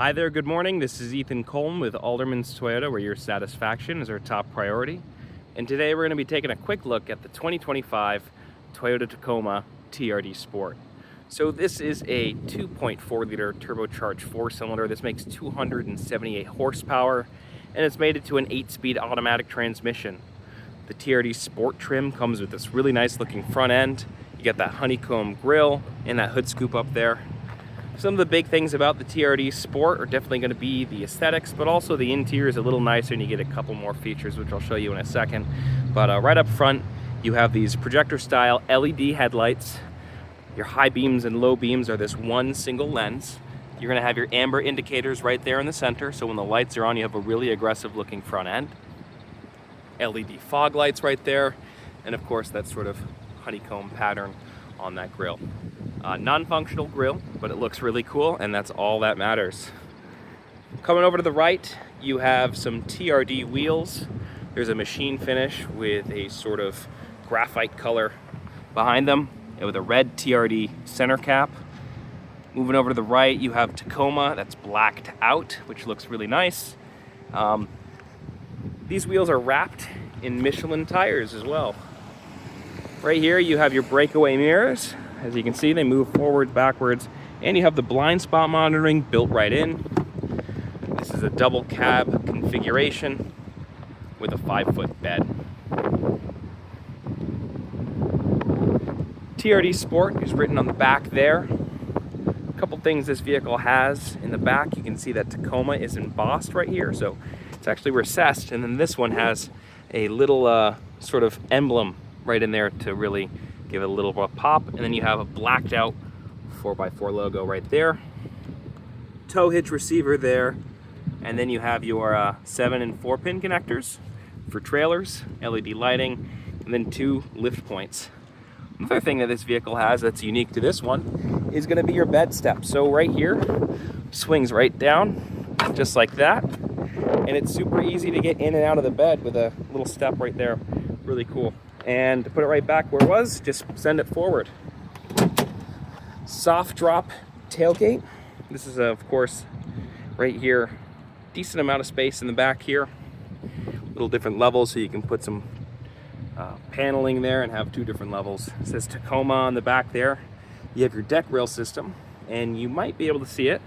Hi there, good morning. This is Ethan Colm with Alderman's Toyota, where your satisfaction is our top priority. And today we're going to be taking a quick look at the 2025 Toyota Tacoma TRD Sport. So this is a 2.4 liter turbocharged 4-cylinder. This makes 278 horsepower, and it's mated to an 8-speed automatic transmission. The TRD Sport trim comes with this really nice looking front end. You get that honeycomb grille and that hood scoop up there. Some of the big things about the TRD Sport are definitely going to be the aesthetics, but also the interior is a little nicer and you get a couple more features, which I'll show you in a second. But right up front, you have these projector style LED headlights. Your high beams and low beams are this one single lens. You're going to have your amber indicators right there in the center, so when the lights are on, you have a really aggressive looking front end. LED fog lights right there, and of course that sort of honeycomb pattern on that grille. Non-functional grille, but it looks really cool, and that's all that matters. Coming over to the right, you have some TRD wheels. There's a machine finish with a sort of graphite color behind them, and with a red TRD center cap. Moving over to the right, you have Tacoma that's blacked out, which looks really nice. These wheels are wrapped in Michelin tires as well. Right here, you have your breakaway mirrors. As you can see, they move forward, backwards, and you have the blind spot monitoring built right in. This is a double cab configuration with a 5-foot bed. TRD Sport is written on the back there. A couple things this vehicle has in the back. You can see that Tacoma is embossed right here, so it's actually recessed. And then this one has a little sort of emblem right in there to really give it a little pop. And then you have a blacked out 4x4 logo right there. Tow hitch receiver there. And then you have your 7 and 4 pin connectors for trailers, LED lighting, and then 2 lift points. Another thing that this vehicle has that's unique to this one is going to be your bed step. So right here, swings right down, just like that. And it's super easy to get in and out of the bed with a little step right there. Really cool. And to put it right back where it was, just send it forward. Soft drop tailgate. This is, of course, right here. Decent amount of space in the back here. Little different levels, so you can put some paneling there and have 2 different levels. It says Tacoma on the back there. You have your deck rail system, and you might be able to see it,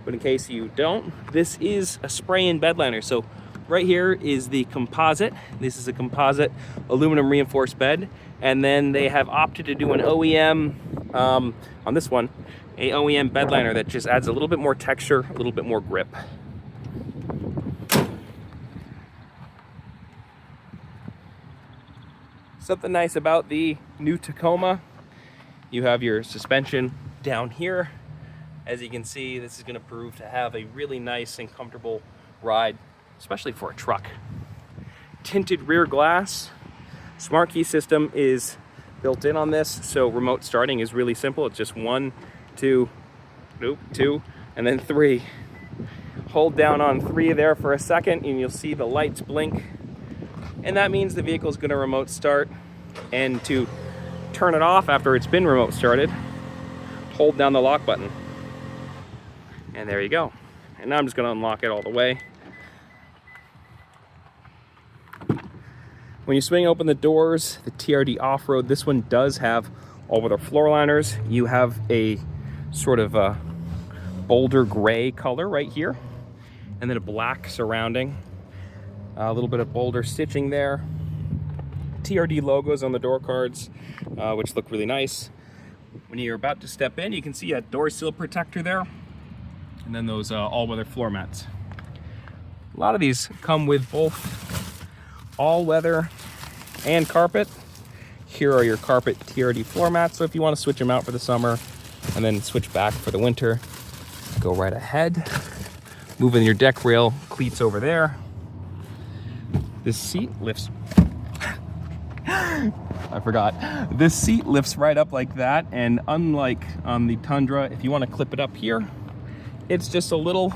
but in case you don't, this is a spray-in bed liner. So right here is the composite. This is a composite aluminum reinforced bed, and then they have opted to do an OEM on this one, a OEM bed liner that just adds a little bit more texture, a little bit more grip. Something nice about the new Tacoma, you have your suspension down here. As you can see, this is going to prove to have a really nice and comfortable ride, especially for a truck. Tinted rear glass. Smart key system is built in on this, so remote starting is really simple. It's just 1, 2, 2, and then 3. Hold down on 3 there for a second and you'll see the lights blink. And that means the vehicle is going to remote start. And to turn it off after it's been remote started, hold down the lock button. And there you go. And now I'm just going to unlock it all the way. When you swing open the doors, the TRD Off-Road, this one does have all-weather floor liners. You have a sort of a boulder gray color right here, and then a black surrounding. A little bit of boulder stitching there. TRD logos on the door cards, which look really nice. When you're about to step in, you can see a door sill protector there, and then those all-weather floor mats. A lot of these come with both all-weather and carpet. Here are your carpet TRD floor mats, so if you want to switch them out for the summer and then switch back for the winter, go right ahead. Moving your deck rail cleats over there. This seat lifts, I forgot. This seat lifts right up like that, and unlike on the Tundra, if you want to clip it up here, it's just a little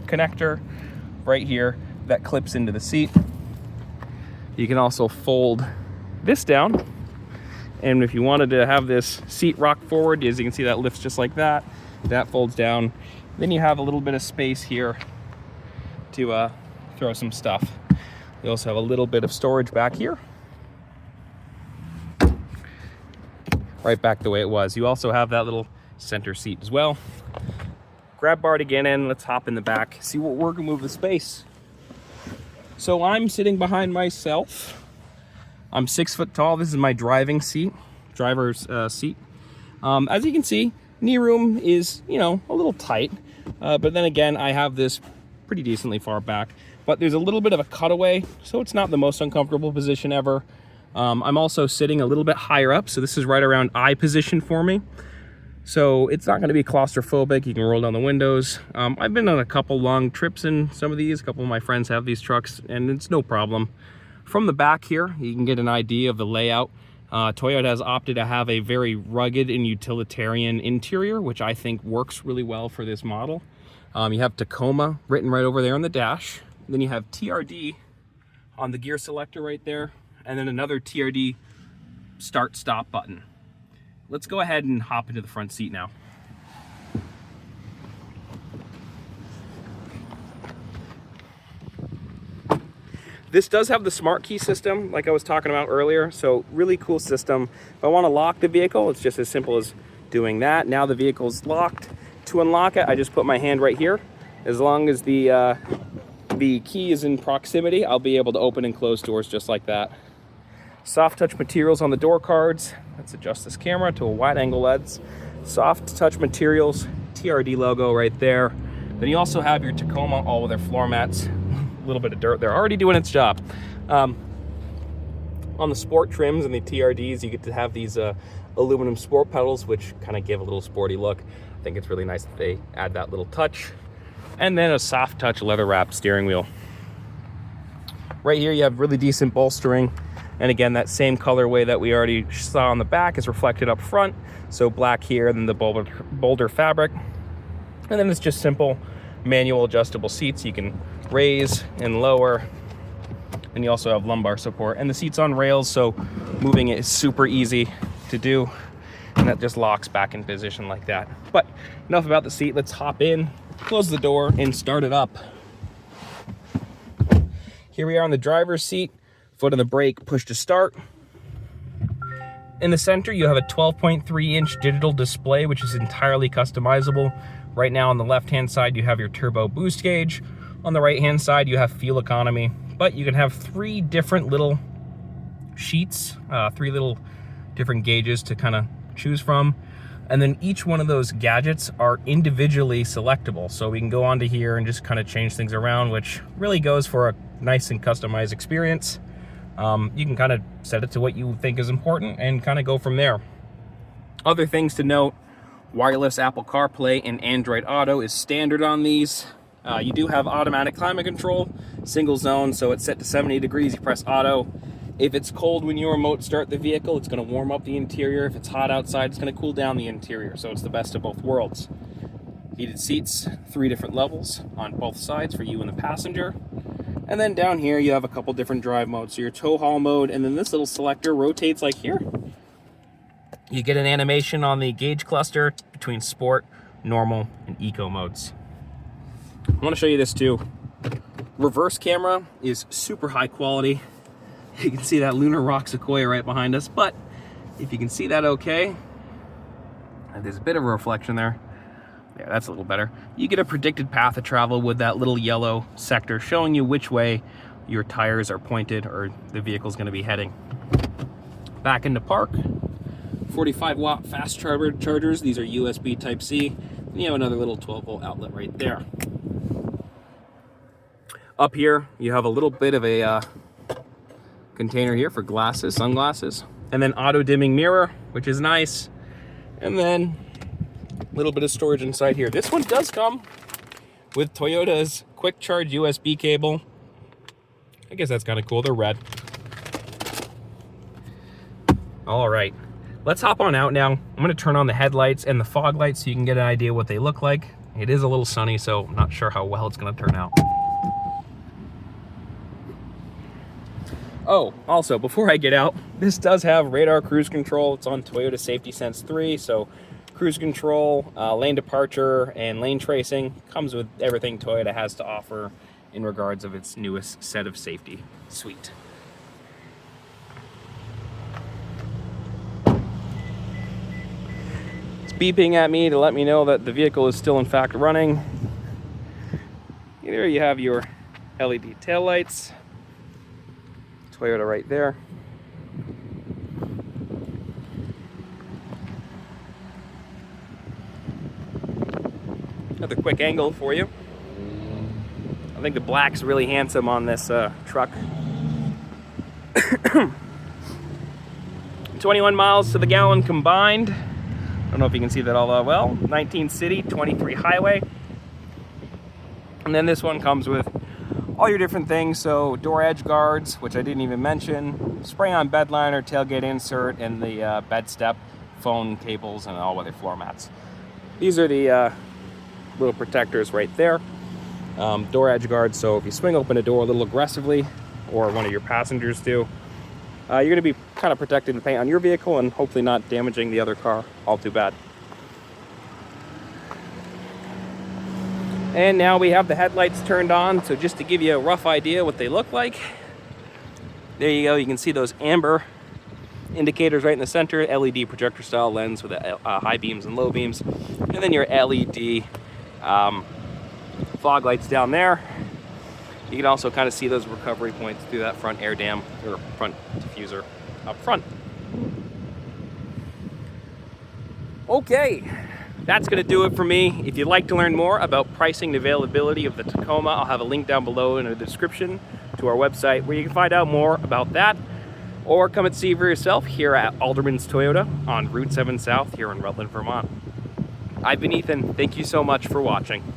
connector right here that clips into the seat. You can also fold this down, and if you wanted to have this seat rock forward, as you can see, that lifts just like that. That folds down, Then you have a little bit of space here to throw some stuff. You also have a little bit of storage back here. Right back the way it was. You also have that little center seat as well. Grab bar to get in. Let's hop in the back, see what we're gonna move the space. So I'm sitting behind myself. I'm 6 foot tall. This is my driving seat, driver's seat. As you can see, knee room is, you know, a little tight. But then again, I have this pretty decently far back. But there's a little bit of a cutaway, so it's not the most uncomfortable position ever. I'm also sitting a little bit higher up, so this is right around eye position for me. So it's not going to be claustrophobic. You can roll down the windows. I've been on a couple long trips in some of these. A couple of my friends have these trucks, and it's no problem. From the back here, you can get an idea of the layout. Toyota has opted to have a very rugged and utilitarian interior, which I think works really well for this model. You have Tacoma written right over there on the dash. Then you have TRD on the gear selector right there, and then another TRD start-stop button. Let's go ahead and hop into the front seat now. This does have the smart key system, like I was talking about earlier, so really cool system. If I want to lock the vehicle, it's just as simple as doing that. Now the vehicle's locked. To unlock it, I just put my hand right here. As long as the key is in proximity, I'll be able to open and close doors just like that. Soft touch materials on the door cards. Let's adjust this camera to a wide angle lens. Soft touch materials, TRD logo right there. Then you also have your Tacoma, all with their floor mats. A little bit of dirt there, already doing its job. On the sport trims and the TRDs, you get to have these aluminum sport pedals, which kind of give a little sporty look. I think it's really nice that they add that little touch. And then a soft touch leather wrapped steering wheel. Right here you have really decent bolstering. And again, that same colorway that we already saw on the back is reflected up front. So black here, then the bolder fabric. And then it's just simple manual adjustable seats. You can raise and lower. And you also have lumbar support. And the seat's on rails, so moving it is super easy to do. And that just locks back in position like that. But enough about the seat. Let's hop in, close the door, and start it up. Here we are on the driver's seat. Foot on the brake, push to start. In the center, you have a 12.3-inch digital display, which is entirely customizable. Right now on the left-hand side, you have your turbo boost gauge. On the right-hand side, you have fuel economy. But you can have 3 different little sheets, 3 little different gauges to kind of choose from. And then each one of those gadgets are individually selectable. So we can go onto here and just kind of change things around, which really goes for a nice and customized experience. You can kind of set it to what you think is important and kind of go from there. Other things to note, wireless Apple CarPlay and Android Auto is standard on these. You do have automatic climate control, single zone, so it's set to 70 degrees, you press auto. If it's cold when you remote start the vehicle, it's going to warm up the interior. If it's hot outside, it's going to cool down the interior, so it's the best of both worlds. Heated seats, 3 different levels on both sides for you and the passenger. And then down here, you have a couple different drive modes. So your tow haul mode, and then this little selector rotates like here. You get an animation on the gauge cluster between sport, normal, and eco modes. I want to show you this too. Reverse camera is super high quality. You can see that lunar rock sequoia right behind us, but if you can see that okay, there's a bit of a reflection there. Yeah, that's a little better. You get a predicted path of travel with that little yellow sector showing you which way your tires are pointed or the vehicle's going to be heading. Back into park, 45-watt fast chargers. These are USB Type-C. And you have another little 12-volt outlet right there. Up here, you have a little bit of a container here for glasses, sunglasses, and then auto-dimming mirror, which is nice. And then a little bit of storage inside here. This one does come with Toyota's quick charge USB cable. I guess that's kind of cool. They're red. All right, let's hop on out now. I'm going to turn on the headlights and the fog lights so you can get an idea what they look like. It is a little sunny, so I'm not sure how well it's going to turn out. Oh, also, before I get out, this does have radar cruise control. It's on Toyota Safety Sense 3, so cruise control, lane departure, and lane tracing. Comes with everything Toyota has to offer in regards of its newest set of safety suite. It's beeping at me to let me know that the vehicle is still in fact running. There you have your LED taillights. Toyota right there. Another quick angle for you. I think the black's really handsome on this truck. 21 miles to the gallon combined. I don't know if you can see that all that well. 19 city, 23 highway. And then this one comes with all your different things. So door edge guards, which I didn't even mention, spray-on bed liner, tailgate insert, and the bed step, phone cables, and all-weather floor mats. These are the little protectors right there. Door edge guards, so if you swing open a door a little aggressively, or one of your passengers do, you're going to be kind of protecting the paint on your vehicle and hopefully not damaging the other car all too bad. And now we have the headlights turned on, so just to give you a rough idea what they look like. There you go, you can see those amber indicators right in the center, LED projector style lens with high beams and low beams, and then your LED fog lights down there. You can also kind of see those recovery points through that front air dam or front diffuser up front. Okay, that's going to do it for me. If you'd like to learn more about pricing and availability of the Tacoma, I'll have a link down below in the description to our website where you can find out more about that, or come and see for yourself here at Alderman's Toyota on Route 7 South here in Rutland, Vermont. I've been Ethan. Thank you so much for watching.